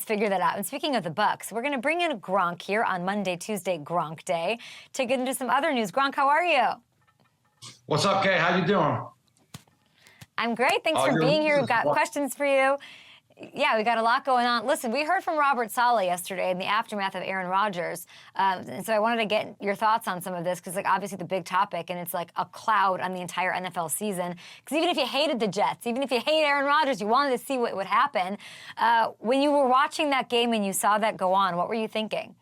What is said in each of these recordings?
figure that out. And speaking of the Bucs, we're going to bring in Gronk here on Monday, Tuesday, Gronk Day, to get into some other news. Gronk, how are you? What's up, Kay? How you doing? I'm great. Thanks for being here. We've got questions for you. Yeah, we got a lot going on. Listen, we heard from Robert Saleh yesterday in the aftermath of Aaron Rodgers, and so I wanted to get your thoughts on some of this because, like, obviously the big topic, and it's like a cloud on the entire NFL season. Because even if you hated the Jets, even if you hate Aaron Rodgers, you wanted to see what would happen. When you were watching that game and you saw that go on, what were you thinking?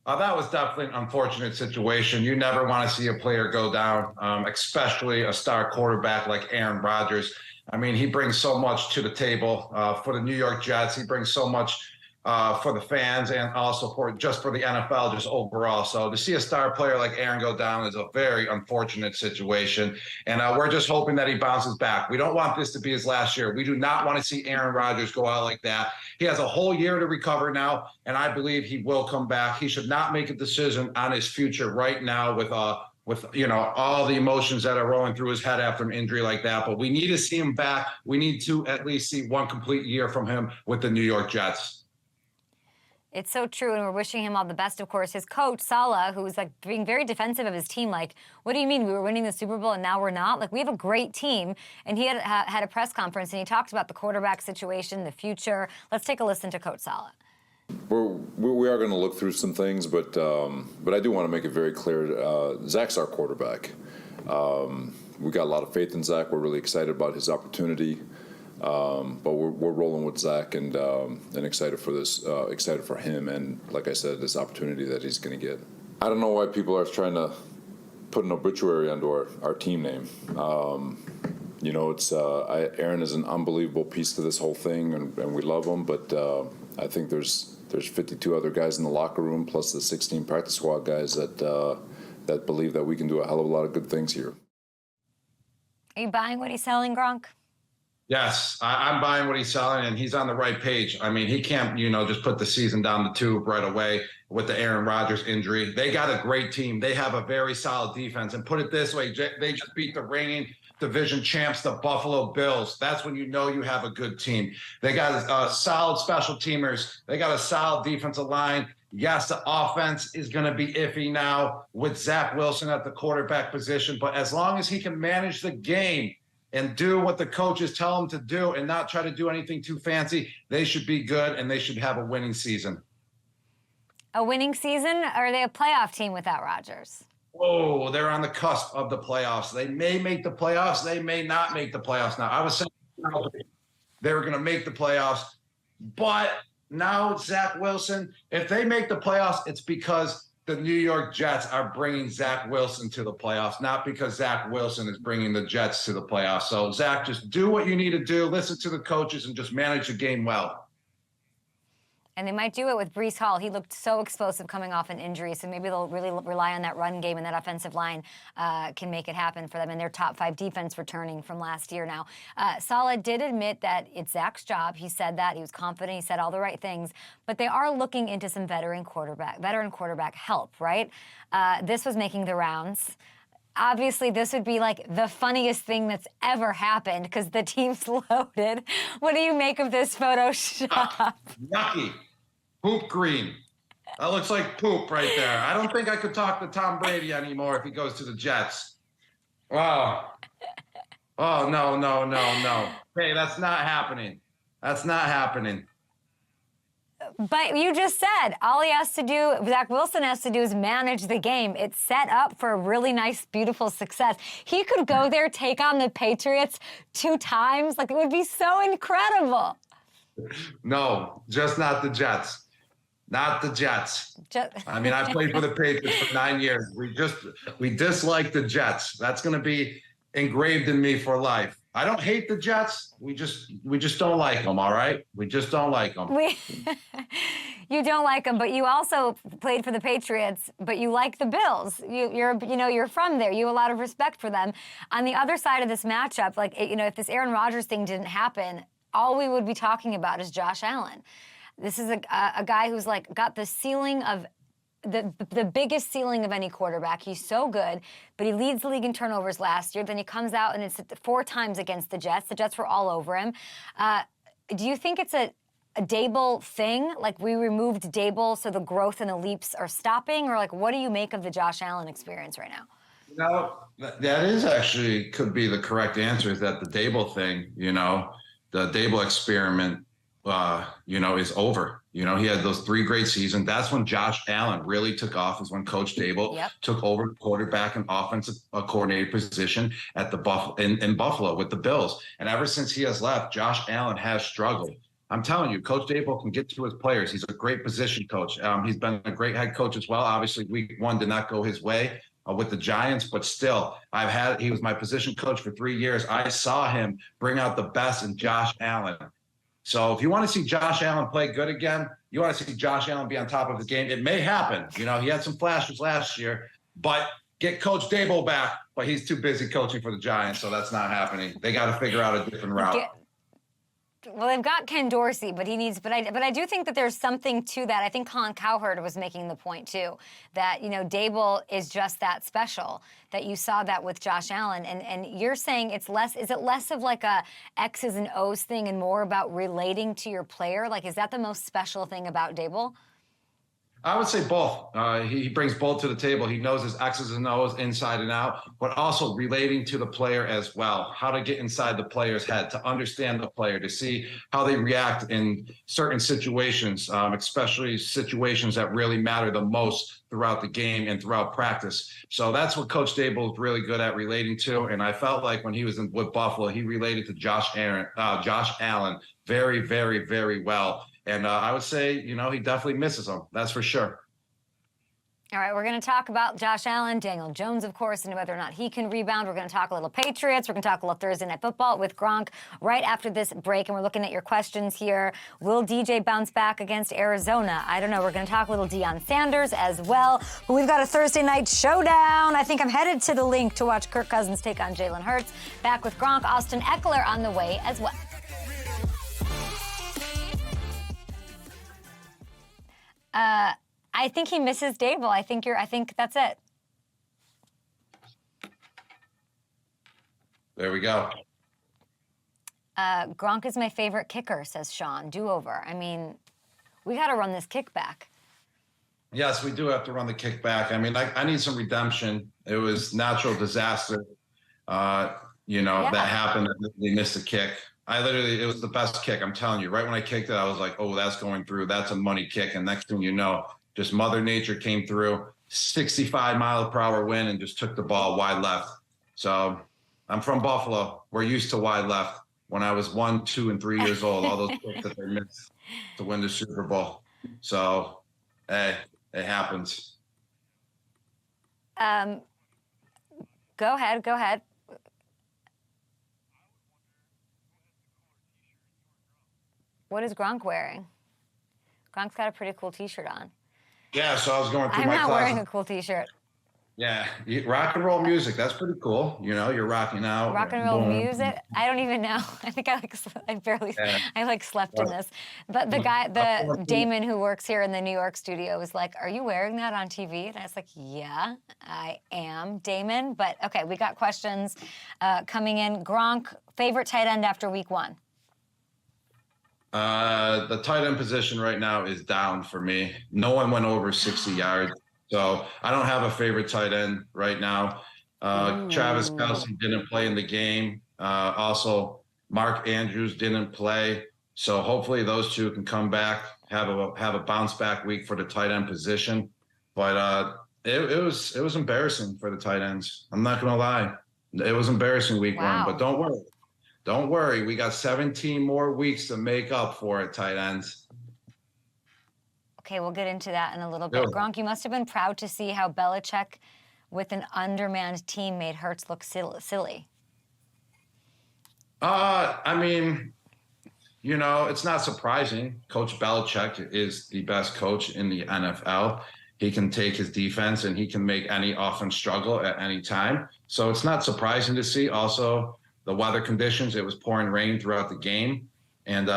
That was definitely an unfortunate situation. You never want to see a player go down, especially a star quarterback like Aaron Rodgers. I mean, he brings so much to the table for the New York Jets. He brings so much for the fans and also for the NFL just overall. So to see a star player like Aaron go down is a very unfortunate situation. And we're just hoping that he bounces back. We don't want this to be his last year. We do not want to see Aaron Rodgers go out like that. He has a whole year to recover now, and I believe he will come back. He should not make a decision on his future right now with all the emotions that are rolling through his head after an injury like that. But we need to see him back. We need to at least see one complete year from him with the New York Jets. It's so true, and we're wishing him all the best, of course. His coach, Saleh, who was like being very defensive of his team, like, what do you mean we were winning the Super Bowl and now we're not? Like, we have a great team. And he had a press conference, and he talked about the quarterback situation, the future. Let's take a listen to Coach Saleh. We are going to look through some things, but I do want to make it very clear, Zach's our quarterback. We got a lot of faith in Zach. We're really excited about his opportunity. But we're rolling with Zach and excited for this, excited for him, and like I said, this opportunity that he's going to get. I don't know why people are trying to put an obituary onto our team name. Aaron is an unbelievable piece to this whole thing, and we love him. But I think there's 52 other guys in the locker room, plus the 16 practice squad guys that believe that we can do a hell of a lot of good things here. Are you buying what he's selling, Gronk? Yes, I'm buying what he's selling, and he's on the right page. I mean, he can't, just put the season down the tube right away with the Aaron Rodgers injury. They got a great team. They have a very solid defense. And put it this way, they just beat the reigning division champs, the Buffalo Bills. That's when you know you have a good team. They got solid special teamers. They got a solid defensive line. Yes, the offense is going to be iffy now with Zach Wilson at the quarterback position. But as long as he can manage the game and do what the coaches tell them to do and not try to do anything too fancy, they should be good, and they should have a winning season. A winning season? Or are they a playoff team without Rodgers? Oh, they're on the cusp of the playoffs. They may make the playoffs. They may not make the playoffs. Now, I was saying they were going to make the playoffs, but now Zach Wilson, if they make the playoffs, it's because the New York Jets are bringing Zach Wilson to the playoffs, not because Zach Wilson is bringing the Jets to the playoffs. So, Zach, just do what you need to do, listen to the coaches, and just manage the game well. And they might do it with Breece Hall. He looked so explosive coming off an injury, so maybe they'll really rely on that run game, and that offensive line can make it happen for them, and their top 5 defense returning from last year now. Saleh did admit that it's Zach's job. He said that. He was confident. He said all the right things. But they are looking into some veteran quarterback help, right? This was making the rounds. Obviously, this would be like the funniest thing that's ever happened because the team's loaded. What do you make of this Photoshop? Yucky. Poop green. That looks like poop right there. I don't think I could talk to Tom Brady anymore if he goes to the Jets. Wow. Oh, no. Hey, that's not happening. That's not happening. But you just said all he has to do, Zach Wilson has to do, is manage the game. It's set up for a really nice, beautiful success. He could go there, take on the Patriots 2 times. Like, it would be so incredible. No, just not the Jets. Not the Jets. I mean, I played for the Patriots for 9 years. We dislike the Jets. That's going to be engraved in me for life. I don't hate the Jets. We just don't like them, all right? We just don't like them. You don't like them, but you also played for the Patriots, but you like the Bills. You're from there. You have a lot of respect for them. On the other side of this matchup, if this Aaron Rodgers thing didn't happen, all we would be talking about is Josh Allen. This is a guy who's got the ceiling of the biggest ceiling of any quarterback. He's so good, but he leads the league in turnovers last year. Then he comes out and it's 4 times against the Jets. The Jets were all over him. Do you think it's a Dable thing? Like, we removed Dable, so the growth and the leaps are stopping? Or, like, what do you make of the Josh Allen experience right now? You know, that is actually could be the correct answer, is that the Dable thing, the Dable experiment, is over. He had those 3 great seasons. That's when Josh Allen really took off, is when Coach Dable took over the quarterback and offensive coordinator position at the in Buffalo with the Bills. And ever since he has left, Josh Allen has struggled. I'm telling you, Coach Dable can get to his players. He's a great position coach. He's been a great head coach as well. Obviously, week 1 did not go his way with the Giants, but still, he was my position coach for 3 years. I saw him bring out the best in Josh Allen. So if you want to see Josh Allen play good again, you want to see Josh Allen be on top of his game, it may happen. He had some flashes last year, but get Coach Dable back. But he's too busy coaching for the Giants, so that's not happening. They got to figure out a different route. Well, they've got Ken Dorsey, but I do think that there's something to that. I think Colin Cowherd was making the point too, that Dable is just that special, that you saw that with Josh Allen, and you're saying is it less of like a X's and O's thing and more about relating to your player? Like, is that the most special thing about Dable? I would say both. He brings both to the table. He knows his X's and O's inside and out, but also relating to the player as well, how to get inside the player's head, to understand the player, to see how they react in certain situations, especially situations that really matter the most throughout the game and throughout practice. So that's what Coach Dable is really good at, relating to. And I felt like when he was with Buffalo, he related to Josh Allen very, very, very well. And I would say, he definitely misses him. That's for sure. All right, we're going to talk about Josh Allen, Daniel Jones, of course, and whether or not he can rebound. We're going to talk a little Patriots. We're going to talk a little Thursday Night Football with Gronk right after this break. And we're looking at your questions here. Will DJ bounce back against Arizona? I don't know. We're going to talk a little Deion Sanders as well. But we've got a Thursday night showdown. I think I'm headed to the link to watch Kirk Cousins take on Jalen Hurts. Back with Gronk, Austin Eckler on the way as well. I think he misses Dable. I think that's it. There we go. Gronk is my favorite kicker, says Sean. Do-over. I mean, we got to run this kickback. Yes, we do have to run the kickback. I mean, I need some redemption. It was natural disaster, that happened. They missed a kick. It was the best kick. I'm telling you, right when I kicked it, I was like, oh, that's going through. That's a money kick. And next thing you know, just Mother Nature came through, 65-mile-per-hour wind, and just took the ball wide left. So I'm from Buffalo. We're used to wide left. When I was 1, 2, and 3 years old, all those kicks that they missed to win the Super Bowl. So, hey, it happens. Go ahead. What is Gronk wearing? Gronk's got a pretty cool T-shirt on. Yeah, so I was going through my closet. I'm not wearing a cool T-shirt. Yeah, rock and roll music. That's pretty cool. You're rocking out. Rock and roll music? I don't even know. I think I slept in this. But the Damon who works here in the New York studio was like, "Are you wearing that on TV?" And I was like, "Yeah, I am, Damon." But okay, we got questions coming in. Gronk, favorite tight end after week 1? The tight end position right now is down for me. No one went over 60 yards. So I don't have a favorite tight end right now. Travis Kelce didn't play in the game. Also, Mark Andrews didn't play. So hopefully those two can come back, have a bounce back week for the tight end position. But it was embarrassing for the tight ends. I'm not going to lie. It was embarrassing week 1, but don't worry. Don't worry. We got 17 more weeks to make up for it, tight ends. Okay, we'll get into that in a little bit. Gronk, you must have been proud to see how Belichick, with an undermanned team, made Hurts look silly. I mean, it's not surprising. Coach Belichick is the best coach in the NFL. He can take his defense and he can make any offense struggle at any time. So it's not surprising to see. Also, the weather conditions, it was pouring rain throughout the game. And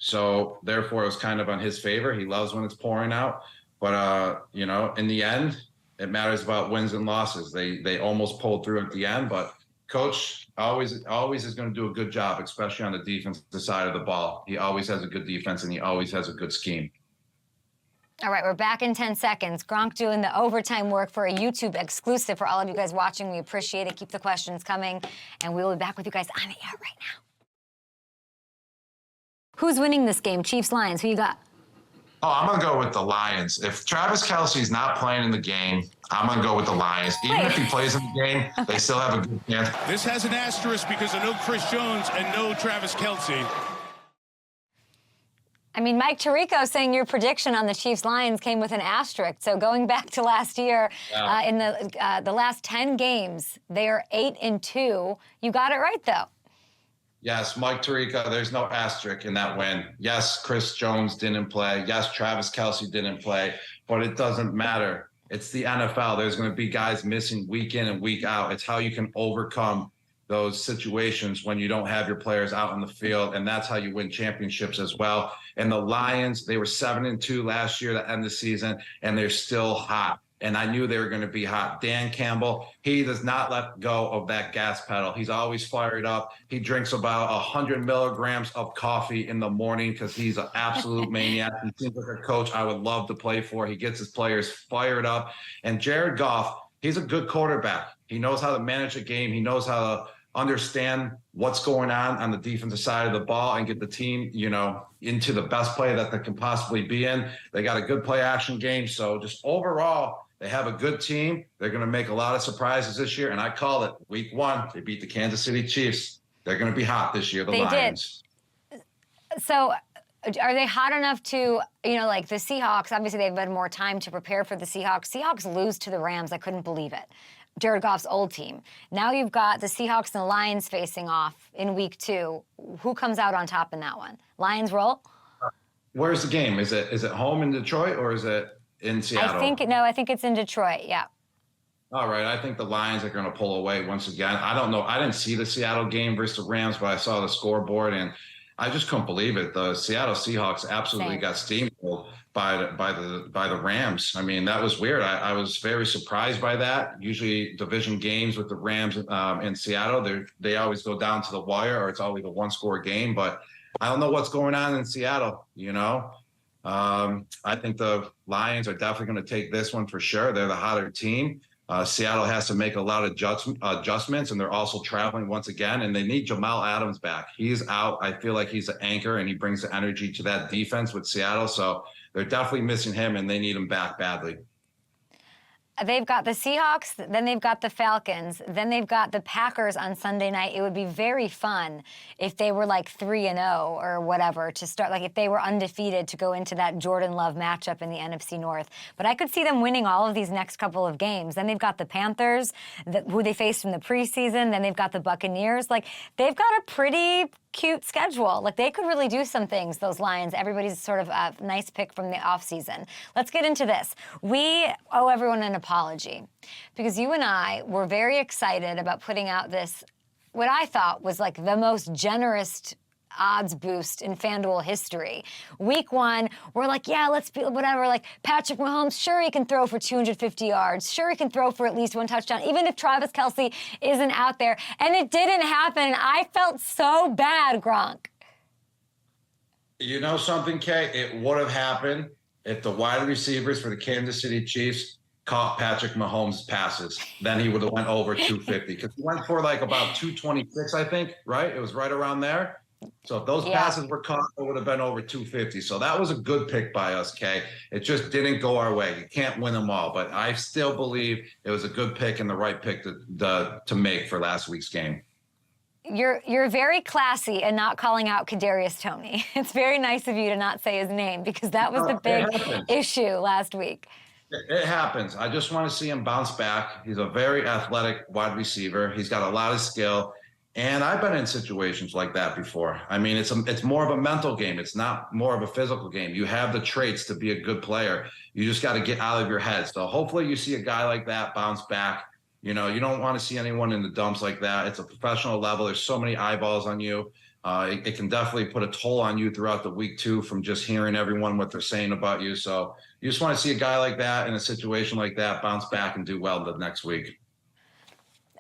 so therefore it was kind of on his favor. He loves when it's pouring out. But, in the end, it matters about wins and losses. They almost pulled through at the end, but Coach always is going to do a good job, especially on the defensive side of the ball. He always has a good defense, and he always has a good scheme. All right, we're back in 10 seconds. Gronk doing the overtime work for a YouTube exclusive for all of you guys watching. We appreciate it. Keep the questions coming, and we will be back with you guys on the air right now. Who's winning this game? Chiefs, Lions. Who you got? Oh, I'm going to go with the Lions. If Travis Kelce's not playing in the game, I'm going to go with the Lions. Even if he plays in the game, they still have a good chance. This has an asterisk because of no Chris Jones and no Travis Kelce. I mean, Mike Tirico saying your prediction on the Chiefs-Lions came with an asterisk. So going back to last year, in the last 10 games, they are 8-2. You got it right, though. Yes, Mike Tirico, there's no asterisk in that win. Yes, Chris Jones didn't play. Yes, Travis Kelce didn't play. But it doesn't matter. It's the NFL. There's going to be guys missing week in and week out. It's how you can overcome those situations when you don't have your players out on the field, and that's how you win championships as well. And the Lions, they were 7-2 last year to end the season, and they're still hot. And I knew they were going to be hot. Dan Campbell, he does not let go of that gas pedal. He's always fired up. He drinks about 100 milligrams of coffee in the morning because he's an absolute maniac. He seems like a coach I would love to play for. He gets his players fired up. And Jared Goff, he's a good quarterback. He knows how to manage a game. He knows how to understand what's going on the defensive side of the ball and get the team, into the best play that they can possibly be in. They got a good play action game. So just overall, they have a good team. They're going to make a lot of surprises this year. And I call it week 1. They beat the Kansas City Chiefs. They're going to be hot this year, the Lions. Did. So are they hot enough to, like the Seahawks, obviously they've had more time to prepare for the Seahawks. Seahawks lose to the Rams. I couldn't believe it. Jared Goff's old team. Now you've got the Seahawks and the Lions facing off in week 2. Who comes out on top in that one? Lions roll? Where's the game? Is it home in Detroit or is it in Seattle? I think it's in Detroit, yeah. All right, I think the Lions are going to pull away once again. I don't know. I didn't see the Seattle game versus the Rams, but I saw the scoreboard, and I just couldn't believe it. The Seattle Seahawks absolutely got steamrolled by the Rams. I mean, that was weird. I was very surprised by that. Usually division games with the Rams in Seattle, they always go down to the wire, or it's always a one-score game. But I don't know what's going on in Seattle, I think the Lions are definitely going to take this one for sure. They're the hotter team. Seattle has to make a lot of adjustments, and they're also traveling once again, and they need Jamal Adams back. He's out. I feel like he's the anchor, and he brings the energy to that defense with Seattle. So they're definitely missing him, and they need him back badly. They've got the Seahawks, then they've got the Falcons, then they've got the Packers on Sunday night. It would be very fun if they were like 3-0 or whatever to start, like if they were undefeated to go into that Jordan Love matchup in the NFC North. But I could see them winning all of these next couple of games. Then they've got the Panthers, who they faced in the preseason. Then they've got the Buccaneers. Like, they've got a pretty cute schedule. Like, they could really do some things, those Lions. Everybody's sort of a nice pick from the offseason. Let's get into this. We owe everyone an apology because you and I were very excited about putting out this, what I thought was like the most generous odds boost in FanDuel history. Week 1, we're like, yeah, let's be whatever. Like, Patrick Mahomes, sure, he can throw for 250 yards. Sure, he can throw for at least 1 touchdown, even if Travis Kelce isn't out there. And it didn't happen. I felt so bad, Gronk. You know something, Kay? It would have happened if the wide receivers for the Kansas City Chiefs caught Patrick Mahomes' passes. Then he would have went over 250 because he went for like about 226, I think, right? It was right around there. So if those passes were caught, it would have been over 250. So that was a good pick by us, Kay. It just didn't go our way. You can't win them all. But I still believe it was a good pick and the right pick to make for last week's game. You're very classy in not calling out Kadarius Toney. It's very nice of you to not say his name because that was the big issue last week. It happens. I just want to see him bounce back. He's a very athletic wide receiver. He's got a lot of skill. And I've been in situations like that before. I mean, it's more of a mental game. It's not more of a physical game. You have the traits to be a good player. You just got to get out of your head. So hopefully you see a guy like that bounce back. You don't want to see anyone in the dumps like that. It's a professional level. There's so many eyeballs on you. It can definitely put a toll on you throughout the week too, from just hearing everyone what they're saying about you. So you just want to see a guy like that in a situation like that bounce back and do well the next week.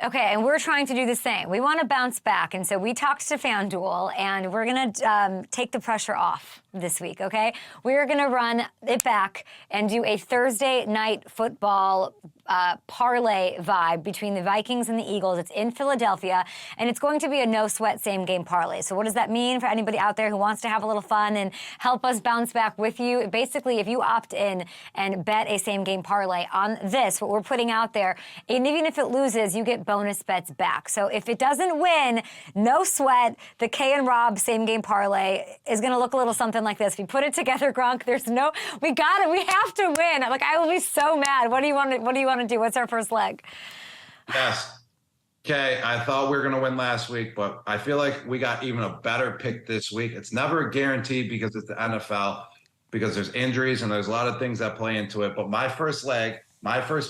Okay, and we're trying to do the same. We want to bounce back, and so we talked to FanDuel, and we're going to take the pressure off this week, okay? We're going to run it back and do a Thursday night football parlay vibe between the Vikings and the Eagles. It's in Philadelphia, and it's going to be a no-sweat same-game parlay. So what does that mean for anybody out there who wants to have a little fun and help us bounce back with you? Basically, if you opt in and bet a same-game parlay on this, what we're putting out there, and even if it loses, you get bonus bets back. So if it doesn't win, no sweat, the K and Rob same-game parlay is going to look a little something like this. If you put it together, Gronk, we got it. We have to win. Like, I will be so mad. What do you want to do? What's our first leg? Yes. Okay, I thought we were going to win last week, but I feel like we got even a better pick this week. It's never a guarantee because it's the NFL, because there's injuries and there's a lot of things that play into it. But my first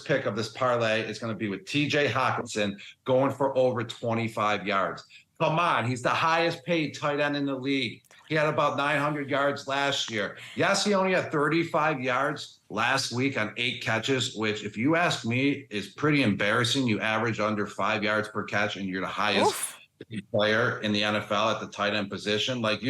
pick of this parlay is going to be with TJ Hawkinson going for over 25 yards. Come on, he's the highest paid tight end in the league. He had about 900 yards last year. Yes, he only had 35 yards last week on 8 catches, which, if you ask me, is pretty embarrassing. You average under 5 yards per catch, and you're the highest player in the NFL at the tight end position. Like,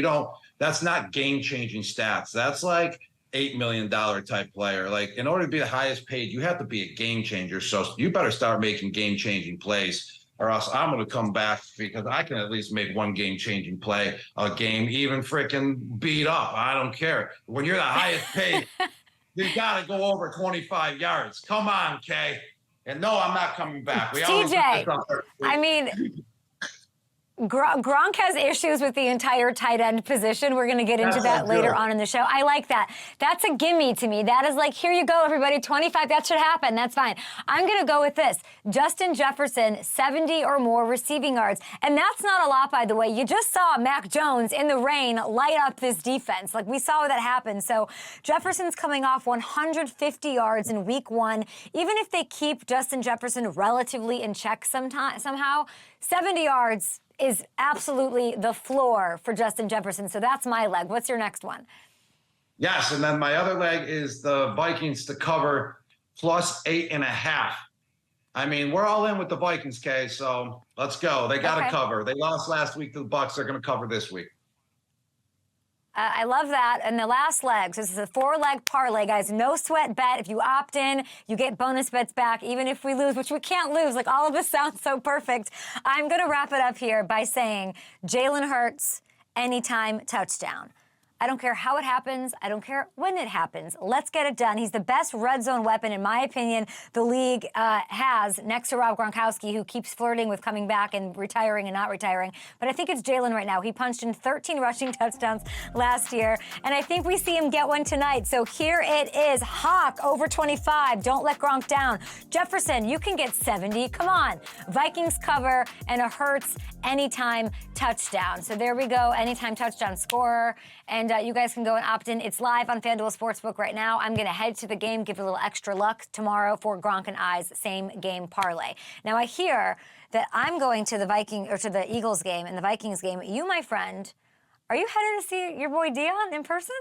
that's not game-changing stats. That's like $8 million type player. Like, in order to be the highest paid, you have to be a game changer. So you better start making game-changing plays, or else I'm going to come back, because I can at least make one game-changing play a game, even freaking beat up. I don't care. When you're the highest paid, you got to go over 25 yards. Come on, Kay. And no, I'm not coming back. TJ, I mean, Gronk has issues with the entire tight end position. We're going to get into that later on in the show. I like that. That's a gimme to me. That is like, here you go, everybody, 25. That should happen. That's fine. I'm going to go with this. Justin Jefferson, 70 or more receiving yards. And that's not a lot, by the way. You just saw Mac Jones in the rain light up this defense. Like, we saw that happen. So Jefferson's coming off 150 yards in week 1. Even if they keep Justin Jefferson relatively in check somehow, 70 yards is absolutely the floor for Justin Jefferson. So that's my leg. What's your next one? Yes, and then my other leg is the Vikings to cover plus 8.5. I mean, we're all in with the Vikings, Kay, so let's go. They got to cover. They lost last week to the Bucs. They're going to cover this week. I love that. And the last leg, so this is a 4-leg parlay, guys. No sweat bet. If you opt in, you get bonus bets back, even if we lose, which we can't lose. Like, all of this sounds so perfect. I'm going to wrap it up here by saying Jalen Hurts, anytime touchdown. I don't care how it happens. I don't care when it happens. Let's get it done. He's the best red zone weapon, in my opinion, the league has, next to Rob Gronkowski, who keeps flirting with coming back and retiring and not retiring. But I think it's Jalen right now. He punched in 13 rushing touchdowns last year, and I think we see him get one tonight. So here it is. Hawk over 25. Don't let Gronk down. Jefferson, you can get 70. Come on. Vikings cover and a Hurts anytime touchdown. So there we go. Anytime touchdown scorer. And you guys can go and opt in. It's live on FanDuel Sportsbook right now. I'm going to head to the game, give a little extra luck tomorrow for Gronk and I's same game parlay. Now, I hear that I'm going to the Eagles game and the Vikings game. You, my friend, are you headed to see your boy Dion in person?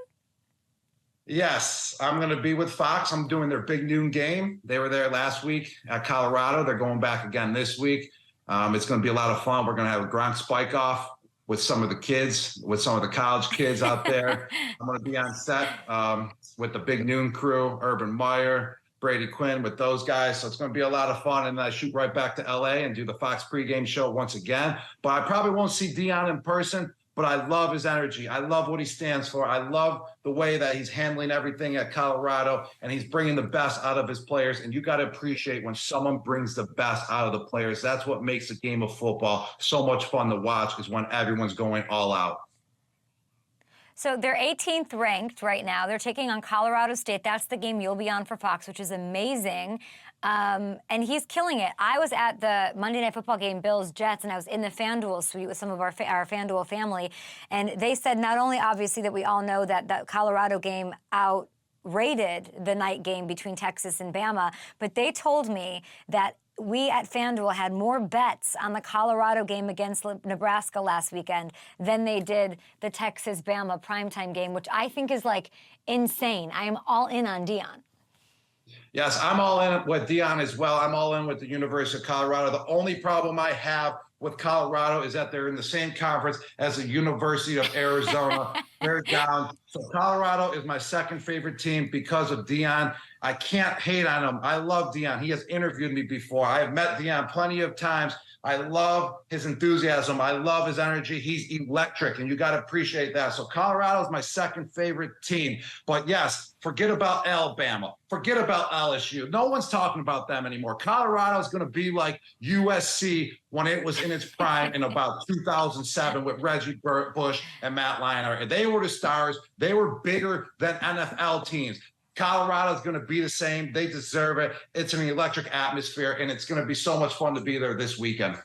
Yes, I'm going to be with Fox. I'm doing their big noon game. They were there last week at Colorado. They're going back again this week. It's going to be a lot of fun. We're going to have a Gronk spike off with some of the kids, with some of the college kids out there. I'm going to be on set with the Big Noon crew, Urban Meyer, Brady Quinn, with those guys. So it's going to be a lot of fun. And then I shoot right back to LA and do the Fox pregame show once again. But I probably won't see Dion in person, but I love his energy. I love what he stands for. I love the way that he's handling everything at Colorado, and he's bringing the best out of his players. And you got to appreciate when someone brings the best out of the players. That's what makes the game of football so much fun to watch, is when everyone's going all out. So they're 18th ranked right now. They're taking on Colorado State. That's the game you'll be on for Fox, which is amazing. And he's killing it. I was at the Monday Night Football game, Bills-Jets, and I was in the FanDuel suite with some of our FanDuel family. And they said not only, obviously, that we all know that that Colorado game outrated the night game between Texas and Bama, but they told me that we at FanDuel had more bets on the Colorado game against Nebraska last weekend than they did the Texas-Bama primetime game, which I think is, like, insane. I am all in on Dion. Yes, I'm all in with Deion as well. I'm all in with the University of Colorado. The only problem I have with Colorado is that they're in the same conference as the University of Arizona. They're down. So Colorado is my second favorite team because of Deion. I can't hate on him. I love Deion. He has interviewed me before. I have met Deion plenty of times. I love his enthusiasm. I love his energy. He's electric, and you got to appreciate that. So Colorado is my second favorite team. But yes, forget about Alabama. Forget about LSU. No one's talking about them anymore. Colorado is going to be like USC when it was in its prime in about 2007 with Reggie Bush and Matt Leinart. They were the stars. They were bigger than NFL teams. Colorado's going to be the same. They deserve it. It's an electric atmosphere, and it's going to be so much fun to be there this weekend.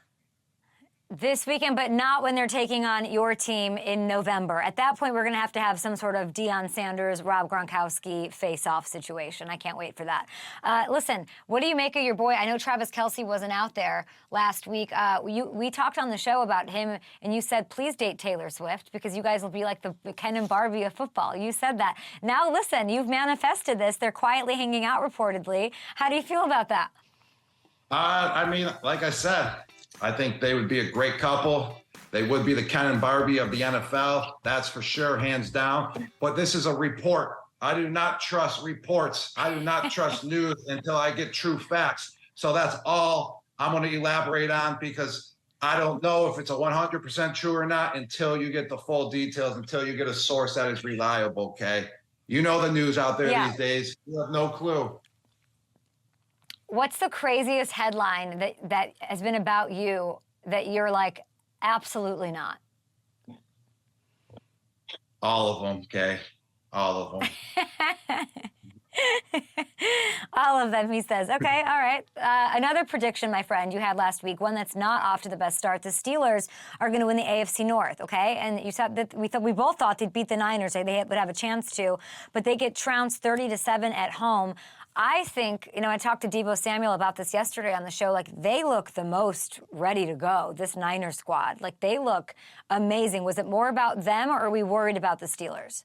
This weekend, but not when they're taking on your team in November. At that point, we're going to have some sort of Deion Sanders, Rob Gronkowski face-off situation. I can't wait for that. Listen, what do you make of your boy? I know Travis Kelce wasn't out there last week. We talked on the show about him, and you said, please date Taylor Swift because you guys will be like the Ken and Barbie of football. You said that. Now, listen, you've manifested this. They're quietly hanging out reportedly. How do you feel about that? I mean, like I said, I think they would be a great couple. They would be the Ken and Barbie of the NFL. That's for sure, hands down. But this is a report. I do not trust reports. I do not trust news until I get true facts. So that's all I'm going to elaborate on because I don't know if it's a 100% true or not until you get the full details, until you get a source that is reliable, okay? You know the news out there these days. You have no clue. What's the craziest headline that has been about you that you're like, absolutely not? All of them, okay? All of them. All of them, he says. Okay, all right. Another prediction, my friend, you had last week, one that's not off to the best start. The Steelers are going to win the AFC North, okay? And you said that we both thought they'd beat the Niners. They would have a chance to, but they get trounced 30-7 at home. I think, I talked to Deebo Samuel about this yesterday on the show, like, they look the most ready to go, this Niner squad. Like, they look amazing. Was it more about them, or are we worried about the Steelers?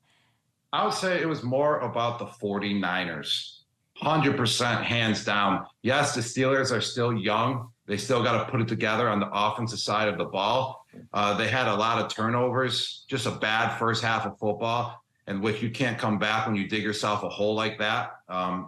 I would say it was more about the 49ers. 100% hands down. Yes, the Steelers are still young. They still got to put it together on the offensive side of the ball. They had a lot of turnovers, just a bad first half of football. And if you can't come back when you dig yourself a hole like that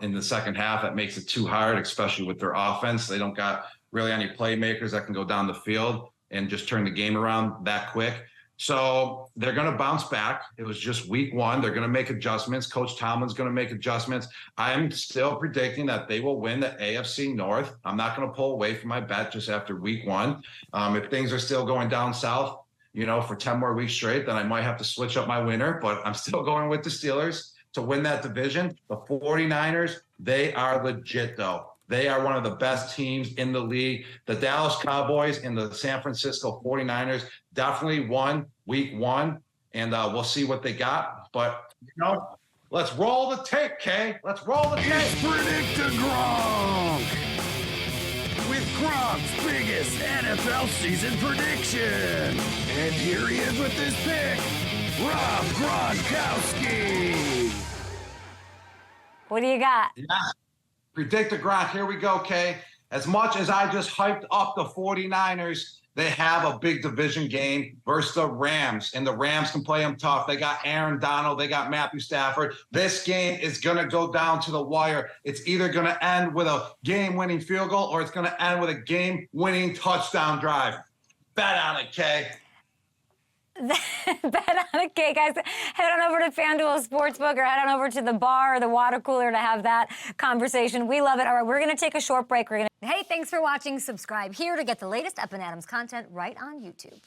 in the second half, that makes it too hard, especially with their offense. They don't got really any playmakers that can go down the field and just turn the game around that quick. So they're going to bounce back. It was just week one. They're going to make adjustments. Coach Tomlin's going to make adjustments. I'm still predicting that they will win the AFC North. I'm not going to pull away from my bet just after week one. If things are still going down south, for 10 more weeks straight, then I might have to switch up my winner, but I'm still going with the Steelers to win that division. The 49ers, they are legit, though. They are one of the best teams in the league. The Dallas Cowboys and the San Francisco 49ers definitely won week one, and we'll see what they got. But, let's roll the tape, Kay. Let's roll the tape. It's Predict-A-Gronk with Gronk's biggest NFL season prediction. And here he is with his pick, Rob Gronkowski. What do you got? Yeah. Predict-A-Gronk. Here we go, Kay. As much as I just hyped up the 49ers, they have a big division game versus the Rams, and the Rams can play them tough. They got Aaron Donald. They got Matthew Stafford. This game is going to go down to the wire. It's either going to end with a game-winning field goal or it's going to end with a game-winning touchdown drive. Bet on it, Kay. Bet on it, okay, guys. Head on over to FanDuel Sportsbook or head on over to the bar or the water cooler to have that conversation. We love it. All right, we're going to take a short break. Hey, thanks for watching. Subscribe here to get the latest Up and Adams content right on YouTube.